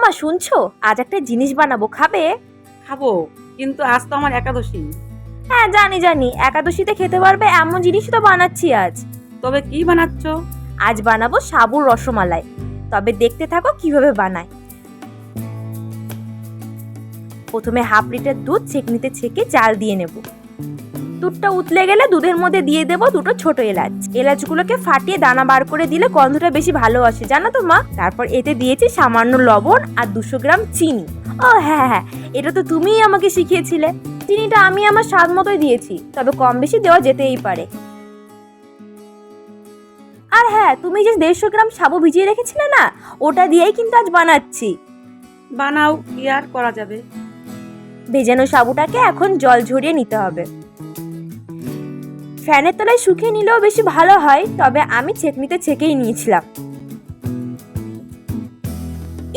মা শুনছো, আজ একটা জিনিস বানাবো, খাবে? খাবো, কিন্তু আজ তো আমার একাদশী। হ্যাঁ জানি জানি, একাদশীতে খেতে পারবে এমন জিনিসই তো বানাচ্ছি আজ। তবে কি বানাচ্ছ? আজ বানাবো সাবুর রসমালাই। তবে দেখতে থাকো কিভাবে বানায়। প্রথমে হাফ লিটার দুধ ছেঁকনিতে ছেঁকে জাল দিয়ে নেব। দুধটা উতলে গেলে দুধের মধ্যে দিয়ে দেবো দুটো ছোট এলাচ। এলাচগুলোকে ফাটিয়ে দানা বার করে দিলে গন্ধটা বেশি ভালো আসে, জানো তো মা? তারপর এতে দিয়েছি সামান্য লবণ আর 200 গ্রাম চিনি। ও হ্যাঁ হ্যাঁ, এটা তো তুমিই আমাকে শিখিয়েছিলে। চিনিটা আমি আমার স্বাদ মতোই দিয়েছি, তবে কম বেশি দেওয়া যেতেই পারে। আর হ্যাঁ, তুমি যে 150 গ্রাম সাবু ভিজিয়ে রেখেছিলে না, ওটা দিয়েই কিন্তু আজ বানাচ্ছি। বানাও, কি আর করা যাবে। ভেজানো সাবুটাকে এখন জল ঝরিয়ে নিতে হবে। ফ্যানের তলায় শুকিয়ে নিলেও বেশি ভালো হয়, তবে আমি ছেঁকনিতে ছেঁকেই নিয়েছিলাম।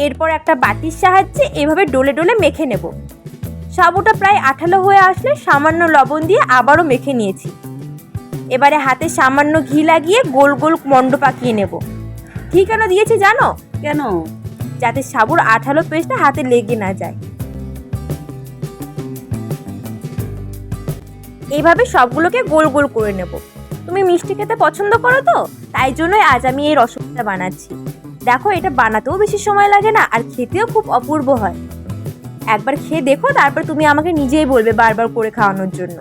এরপর একটা বাটির সাহায্যে এভাবে ডলে ডলে মেখে নেব। সাবুটা প্রায় আঠালো হয়ে আসলে সামান্য লবণ দিয়ে আবারও মেখে নিয়েছি। এবারে হাতে সামান্য ঘি লাগিয়ে গোল গোল মণ্ড পাকিয়ে নেব। ঘি কেন দিয়েছি জানো? কেন? যাতে সাবুর আঠালো পেস্টটা হাতে লেগে না যায়। এইভাবে সবগুলোকে গোল গোল করে নেব। তুমি মিষ্টি খেতে পছন্দ করো তো, তাই জন্যই আজ আমি এই রসমালাইটা বানাচ্ছি। দেখো, এটা বানাতেও বেশি সময় লাগে না আর খেতেও খুব অপূর্ব হয়। একবার খেয়ে দেখো, তারপর তুমি আমাকে নিজেই বলবে বারবার করে খাওয়ানোর জন্য।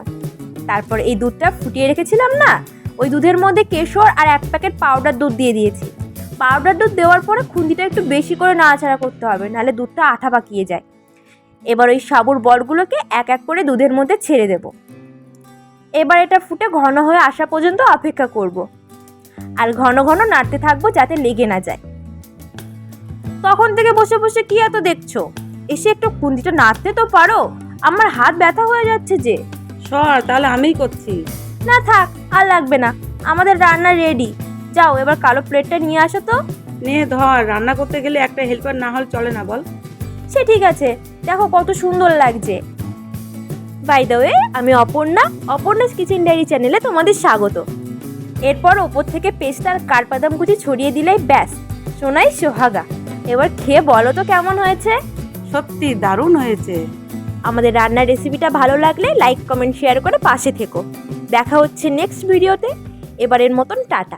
তারপর এই দুধটা ফুটিয়ে রেখেছিলাম না, ওই দুধের মধ্যে কেশর আর 1 প্যাকেট পাউডার দুধ দিয়ে দিয়েছি। পাউডার দুধ দেওয়ার পরে খুন্তিটা একটু বেশি করে নাড়াচাড়া করতে হবে, নাহলে দুধটা আঠা পাকিয়ে যায়। এবার ওই সাবুর বলগুলোকে এক এক করে দুধের মধ্যে ছেড়ে দেব। এবার এটা ফুটে ঘন হয়ে আসা পর্যন্ত অপেক্ষা করব। আর ঘন ঘন নাড়তে থাকবো যাতে লেগে না যায়। তখন থেকে বসে বসে কি এত দেখছো? এসে একটু খুন্তিটা নাড়তে তো পারো, আমার হাত ব্যথা হয়ে যাচ্ছে যে। সর, তাহলে আমিই করছি। না থাক, আর লাগবে না, আমাদের রান্না রেডি। যাও এবার কালো প্লেটটা নিয়ে আসো তো। নে ধর, রান্না করতে গেলে একটা হেল্পার না হলে চলে না, বল? সে ঠিক আছে, দেখো কত সুন্দর লাগছে। বাই দ্য ওয়ে, আমি অপর্ণাস কিচেন ডায়েরি চ্যানেলে তোমাদের স্বাগত। এরপর ওপর থেকে পেস্ট আর কাঠবাদাম কুচি ছড়িয়ে দিলেই ব্যাস, সোনাই সোহাগা। এবার খেয়ে বলো তো কেমন হয়েছে। সত্যি দারুণ হয়েছে। আমাদের রান্নার রেসিপিটা ভালো লাগলে লাইক কমেন্ট শেয়ার করে পাশে থেকো। দেখা হচ্ছে নেক্সট ভিডিওতে। এবারের মতন টাটা।